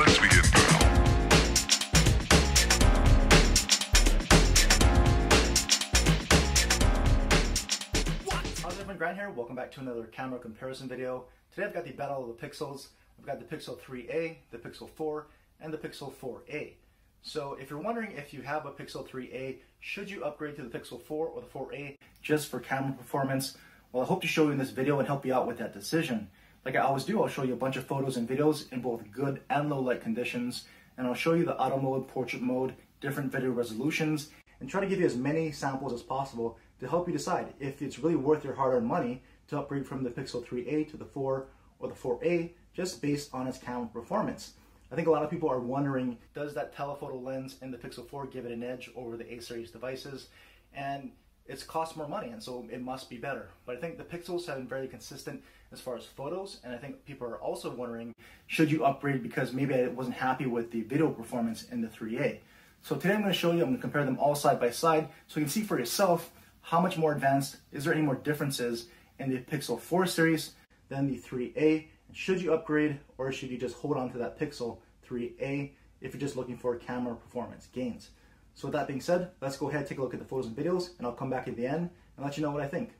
Let's begin now. How's everyone, Grant here. Welcome back to another camera comparison video. Today I've got the battle of the pixels. I've got the Pixel 3a, the Pixel 4, and the Pixel 4a. So if you're wondering if you have a Pixel 3a, should you upgrade to the Pixel 4 or the 4a just for camera performance? Well, I hope to show you in this video and help you out with that decision. Like I always do, I'll show you a bunch of photos and videos in both good and low light conditions, and I'll show you the auto mode, portrait mode, different video resolutions, and try to give you as many samples as possible to help you decide if it's really worth your hard-earned money to upgrade from the Pixel 3a to the 4 or the 4a just based on its camera performance. I think a lot of people are wondering, does that telephoto lens in the Pixel 4 give it an edge over the A-series devices? And it's cost more money, and so it must be better. But I think the Pixels have been very consistent as far as photos, and I think people are also wondering, should you upgrade because maybe I wasn't happy with the video performance in the 3a. So today I'm going to show you, I'm going to compare them all side by side so you can see for yourself how much more advanced, is there any more differences in the Pixel 4 series than the 3a. Should you upgrade, or should you just hold on to that Pixel 3a if you're just looking for camera performance gains? So with that being said, let's go ahead and take a look at the photos and videos, and I'll come back at the end and let you know what I think.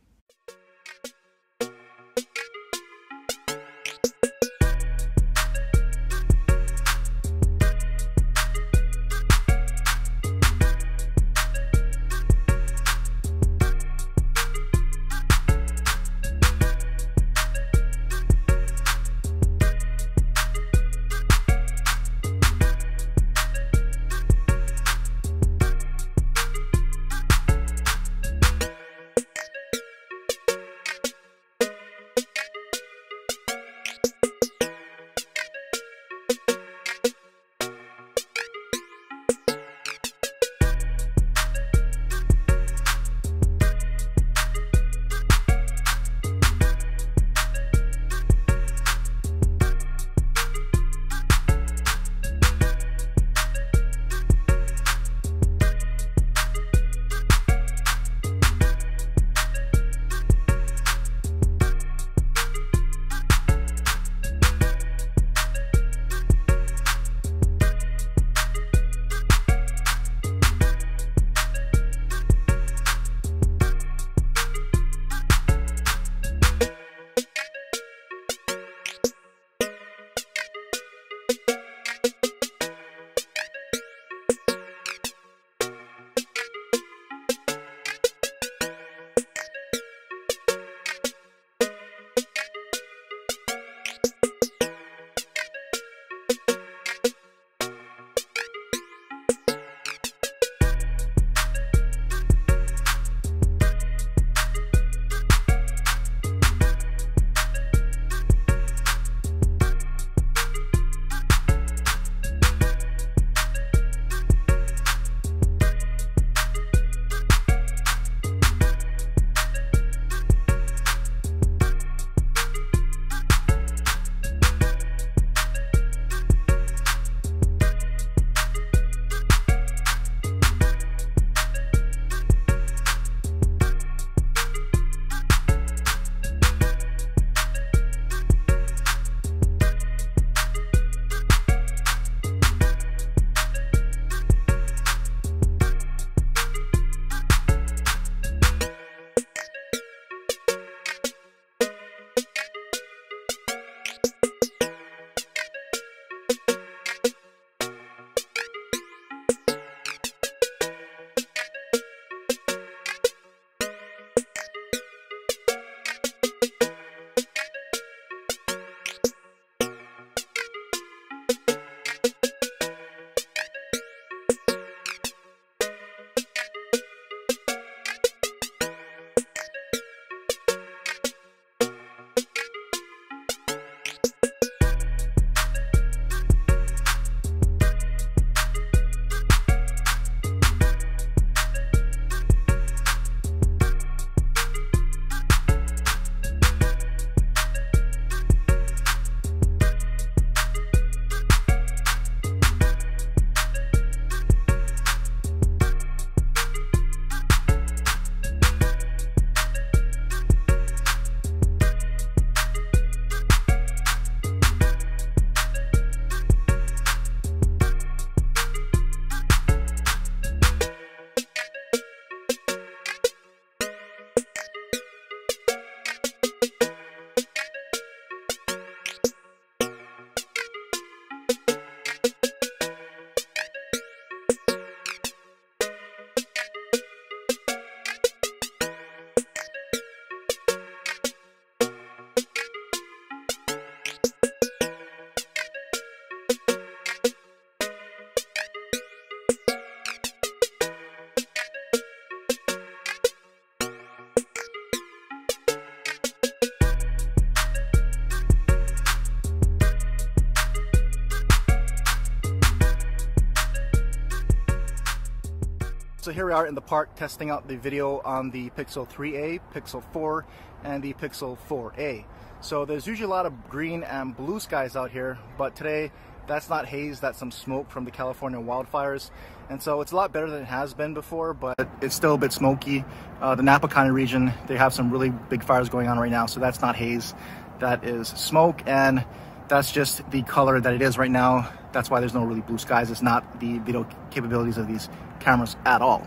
So here we are in the park testing out the video on the Pixel 3a, Pixel 4, and the Pixel 4a. So there's usually a lot of green and blue skies out here, but today that's not haze, that's some smoke from the California wildfires. And so it's a lot better than it has been before, but it's still a bit smoky. The Napa County region, they have some really big fires going on right now, so that's not haze, that is smoke, and that's just the color that it is right now. That's why there's no really blue skies. It's not the video capabilities of these cameras at all.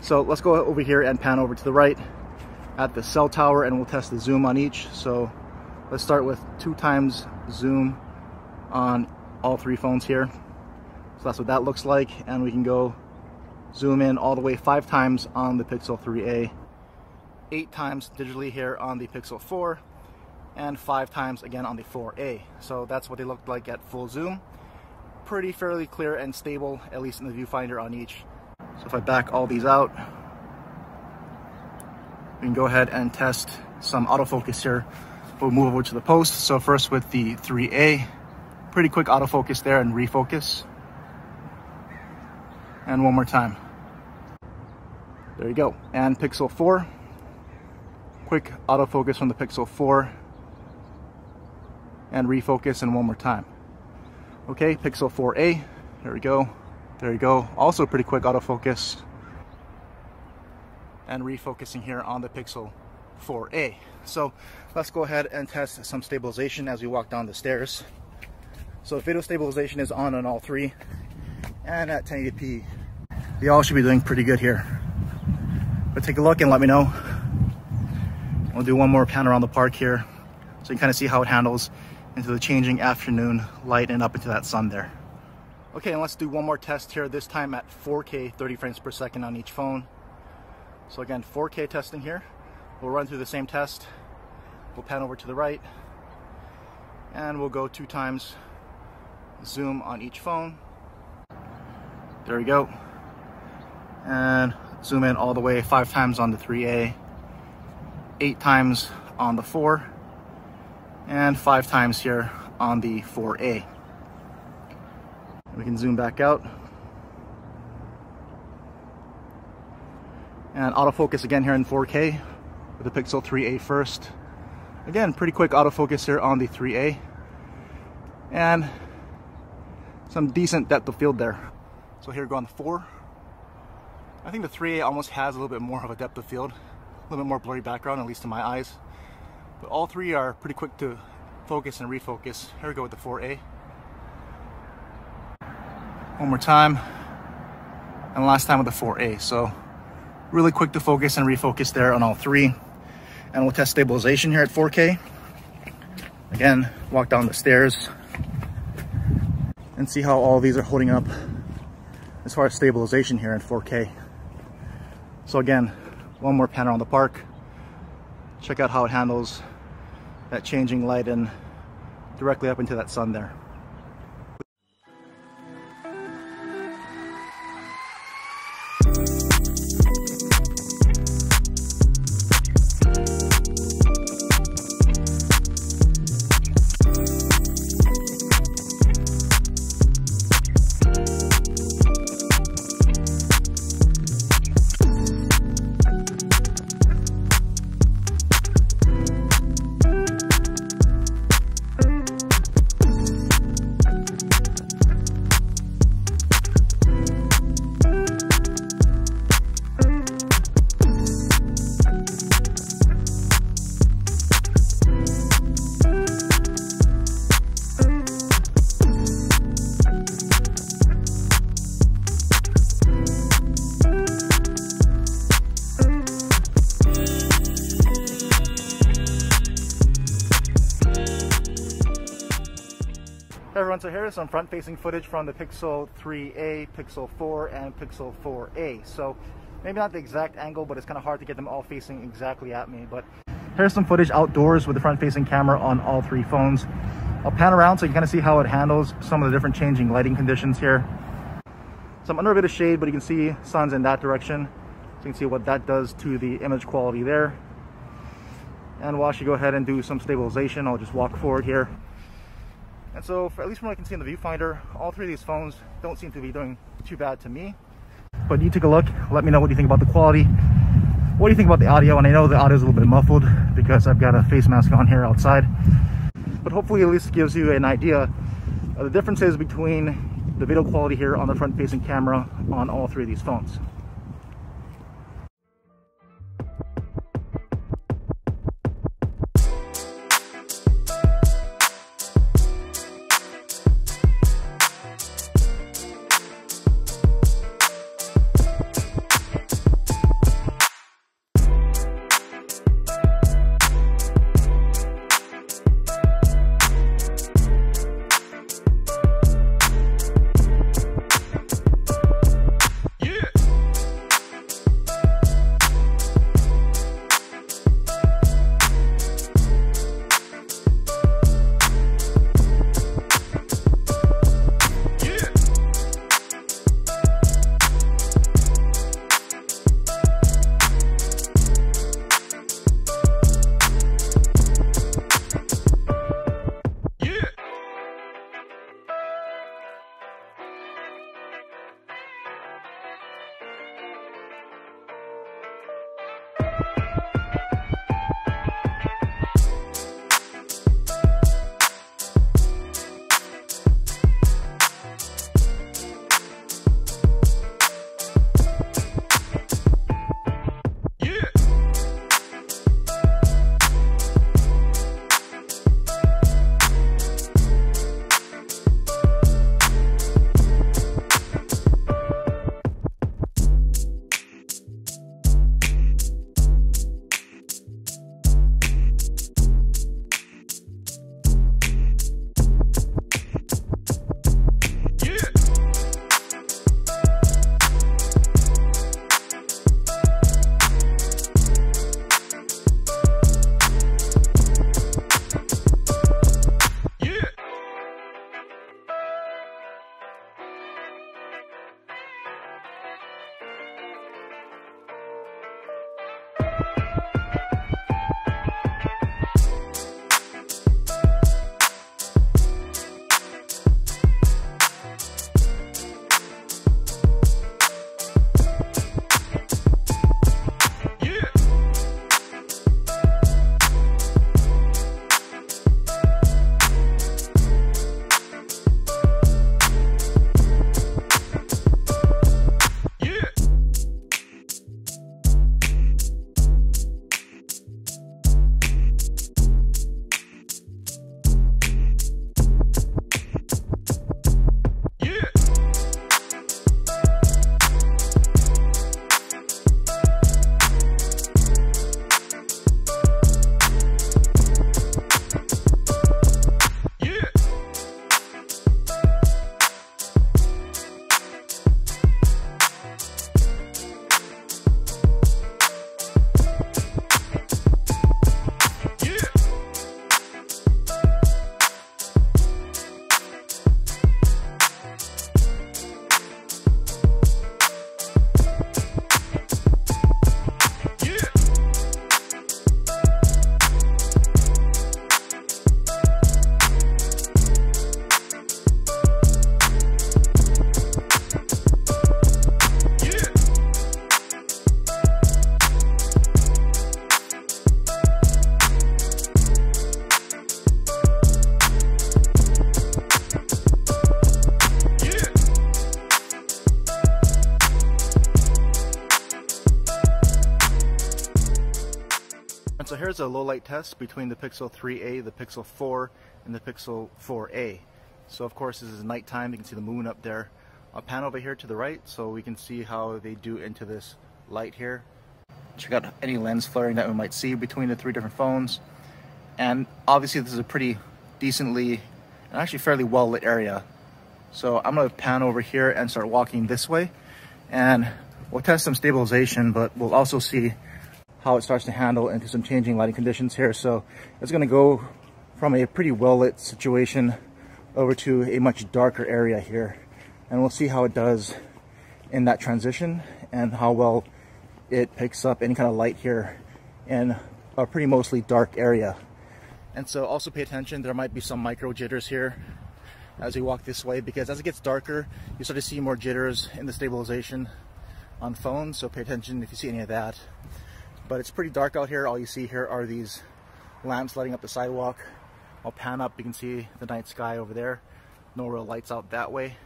So let's go over here and pan over to the right at the cell tower, and we'll test the zoom on each. So let's start with 2x zoom on all three phones here. So that's what that looks like, and we can go zoom in all the way 5x on the Pixel 3a, 8x digitally here on the Pixel 4, and 5x again on the 4a. So that's what they look like at full zoom. Pretty fairly clear and stable, at least in the viewfinder on each. So if I back all these out, we can go ahead and test some autofocus here. We'll move over to the post. So first with the 3a, pretty quick autofocus there and refocus. And one more time. There you go. And Pixel 4, quick autofocus from the Pixel 4 and refocus, and one more time. Okay, Pixel 4a, there we go. There you go. Also pretty quick autofocus and refocusing here on the Pixel 4a. So let's go ahead and test some stabilization as we walk down the stairs. So video stabilization is on all three, and at 1080p they all should be doing pretty good here. But take a look and let me know. We'll do one more pan around the park here so you can kind of see how it handles into the changing afternoon light and up into that sun there. Okay, and let's do one more test here, this time at 4K 30 frames per second on each phone. So again, 4K testing here. We'll run through the same test. We'll pan over to the right, and we'll go 2x zoom on each phone. There we go. And zoom in all the way 5x on the 3a, 8x on the 4, and 5x here on the 4a. We can zoom back out. And autofocus again here in 4K with the Pixel 3a first. Again, pretty quick autofocus here on the 3a. And some decent depth of field there. So here we go on the 4. I think the 3a almost has a little bit more of a depth of field. A little bit more blurry background, at least to my eyes. But all three are pretty quick to focus and refocus. Here we go with the 4a. One more time, and last time with the 4a. So really quick to focus and refocus there on all three. And we'll test stabilization here at 4K. Again, walk down the stairs and see how all these are holding up as far as stabilization here in 4K. So again, one more pan around the park. Check out how it handles that changing light and directly up into that sun there. Hey everyone, so here is some front-facing footage from the Pixel 3a, Pixel 4, and Pixel 4a. So maybe not the exact angle, but it's kind of hard to get them all facing exactly at me. But here's some footage outdoors with the front-facing camera on all three phones. I'll pan around so you can kind of see how it handles some of the different changing lighting conditions here. So I'm under a bit of shade, but you can see sun's in that direction. So you can see what that does to the image quality there. And while I go ahead and do some stabilization, I'll just walk forward here. And so, at least from what I can see in the viewfinder, all three of these phones don't seem to be doing too bad to me. But you take a look, let me know what you think about the quality. What do you think about the audio? And I know the audio is a little bit muffled because I've got a face mask on here outside. But hopefully at least gives you an idea of the differences between the video quality here on the front-facing camera on all three of these phones. And so here's a low light test between the Pixel 3a, the Pixel 4, and the Pixel 4a. So of course this is nighttime, you can see the moon up there. I'll pan over here to the right so we can see how they do into this light here. Check out any lens flaring that we might see between the three different phones. And obviously this is a pretty decently and actually fairly well lit area. So I'm going to pan over here and start walking this way, and we'll test some stabilization, but we'll also see how it starts to handle into some changing lighting conditions here. So it's going to go from a pretty well lit situation over to a much darker area here, and we'll see how it does in that transition and how well it picks up any kind of light here in a pretty mostly dark area. And so also pay attention, there might be some micro jitters here as we walk this way, because as it gets darker you start to see more jitters in the stabilization. on phones, so pay attention if you see any of that. But it's pretty dark out here. All you see here are these lamps lighting up the sidewalk. I'll pan up, you can see the night sky over there. No real lights out that way.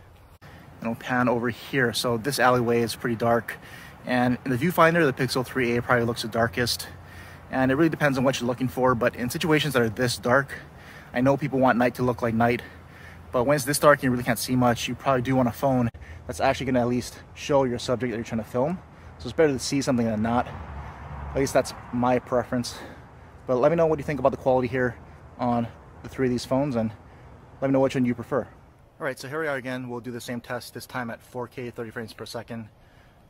And I'll pan over here. So this alleyway is pretty dark. And in the viewfinder, the Pixel 3a probably looks the darkest. And it really depends on what you're looking for. But in situations that are this dark, I know people want night to look like night. But when it's this dark and you really can't see much, you probably do want a phone that's actually going to at least show your subject that you're trying to film. So it's better to see something than not. At least that's my preference. But let me know what you think about the quality here on the three of these phones, and let me know which one you prefer. Alright, so here we are again. We'll do the same test, this time at 4K 30 frames per second.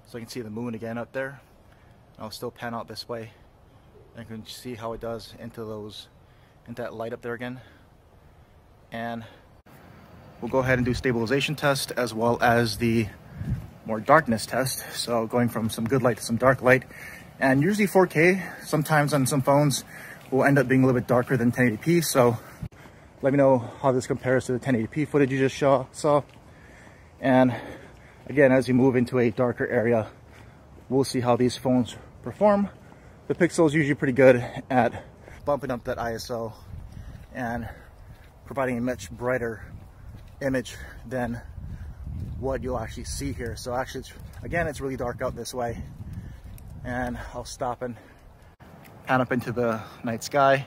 So you can see the moon again up there. I'll still pan out this way. And you can see how it does into that light up there again. And we'll go ahead and do stabilization test as well as the more darkness test. So going from some good light to some dark light. And usually 4K, sometimes on some phones, will end up being a little bit darker than 1080p. So let me know how this compares to the 1080p footage you just saw. And again, as you move into a darker area, we'll see how these phones perform. The Pixel is usually pretty good at bumping up that ISO and providing a much brighter image than what you'll actually see here. So actually, it's really dark out this way. And I'll stop and pan up into the night sky.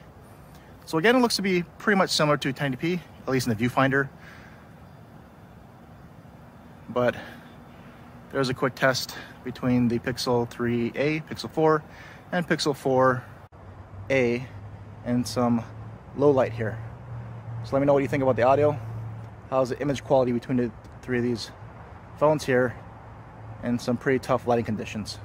So again, it looks to be pretty much similar to 1080p, at least in the viewfinder. But there's a quick test between the Pixel 3a, Pixel 4, and Pixel 4a, and some low light here. So let me know what you think about the audio. How's the image quality between the three of these phones here in some pretty tough lighting conditions.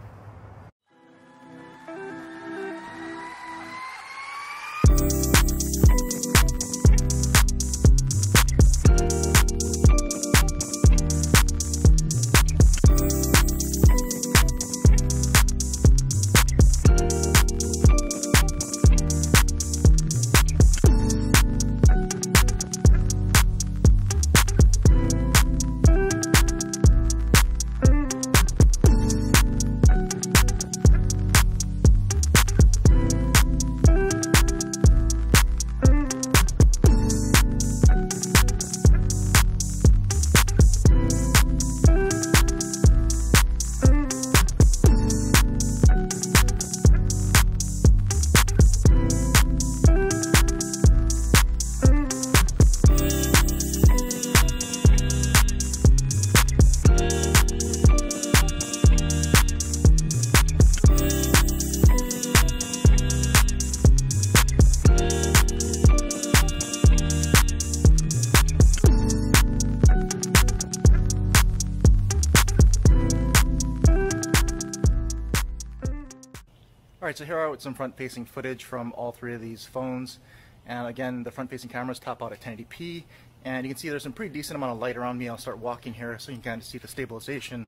Alright, so here are with some front-facing footage from all three of these phones. And again, the front-facing cameras top out at 1080p. And you can see there's some pretty decent amount of light around me. I'll start walking here so you can kind of see the stabilization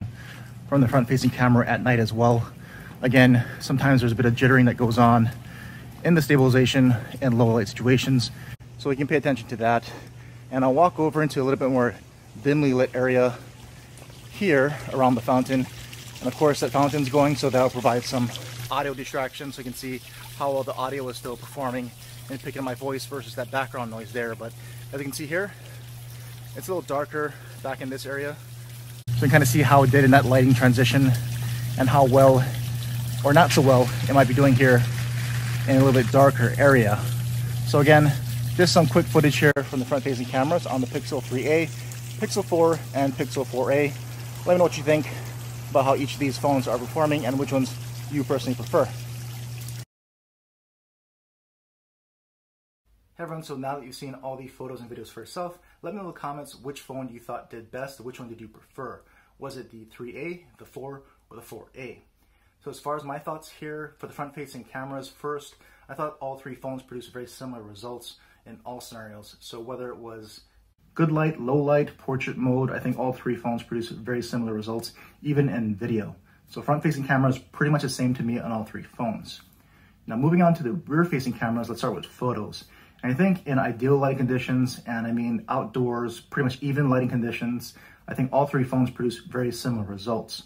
from the front-facing camera at night as well. Again, sometimes there's a bit of jittering that goes on in the stabilization in low light situations. So we can pay attention to that. And I'll walk over into a little bit more dimly lit area here around the fountain. And of course that fountain's going, so that'll provide some audio distraction so you can see how well the audio is still performing and picking up my voice versus that background noise there. But as you can see here, it's a little darker back in this area. So you can kind of see how it did in that lighting transition and how well or not so well it might be doing here in a little bit darker area. So again, just some quick footage here from the front-facing cameras on the Pixel 3a, Pixel 4, and Pixel 4a. Let me know what you think about how each of these phones are performing and which ones you personally prefer. Hey everyone, so now that you've seen all the photos and videos for yourself, let me know in the comments which phone you thought did best, which one did you prefer? Was it the 3A, the 4, or the 4A? So as far as my thoughts here, for the front-facing cameras first, I thought all three phones produced very similar results in all scenarios. So whether it was good light, low light, portrait mode, I think all three phones produced very similar results, even in video. So front-facing cameras pretty much the same to me on all three phones. Now moving on to the rear-facing cameras, let's start with photos. And I think in ideal lighting conditions, and I mean outdoors, pretty much even lighting conditions, I think all three phones produce very similar results.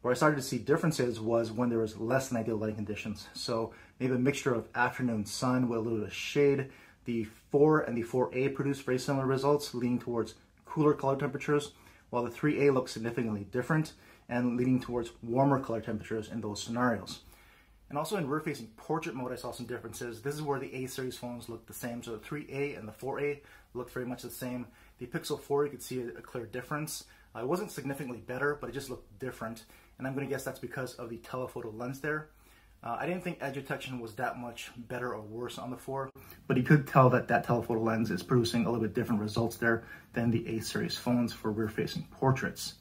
Where I started to see differences was when there was less than ideal lighting conditions. So maybe a mixture of afternoon sun with a little bit of shade. The 4 and the 4A produced very similar results, leaning towards cooler color temperatures, while the 3A looks significantly different and leaning towards warmer color temperatures in those scenarios. And also in rear-facing portrait mode, I saw some differences. This is where the A series phones look the same. So the 3A and the 4A looked very much the same. The Pixel 4, you could see a clear difference. It wasn't significantly better, but it just looked different. And I'm going to guess that's because of the telephoto lens there. I didn't think edge detection was that much better or worse on the 4, but you could tell that that telephoto lens is producing a little bit different results there than the A series phones for rear-facing portraits.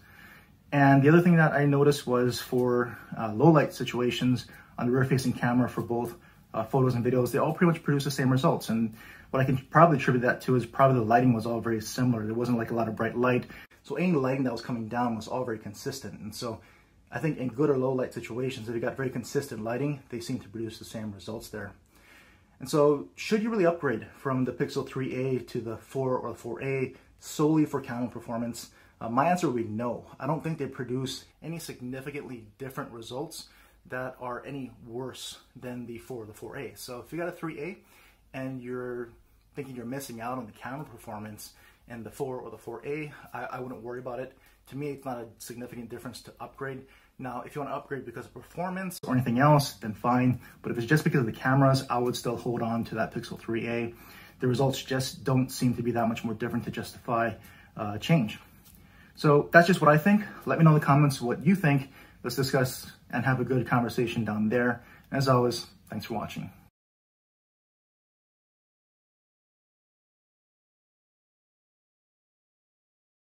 And the other thing that I noticed was for low light situations on the rear-facing camera for both photos and videos, they all pretty much produce the same results. And what I can probably attribute that to is probably the lighting was all very similar. There wasn't like a lot of bright light. So any lighting that was coming down was all very consistent. And so I think in good or low light situations, if you got very consistent lighting, they seem to produce the same results there. And so should you really upgrade from the Pixel 3a to the 4 or the 4a solely for camera performance? My answer would be no. I don't think they produce any significantly different results that are any worse than the 4 or the 4a. So if you got a 3a and you're thinking you're missing out on the camera performance and the 4 or the 4a, I wouldn't worry about it. To me, it's not a significant difference to upgrade. Now, if you want to upgrade because of performance or anything else, then fine. But if it's just because of the cameras, I would still hold on to that Pixel 3a. The results just don't seem to be that much more different to justify change. So that's just what I think. Let me know in the comments what you think. Let's discuss and have a good conversation down there. As always, thanks for watching.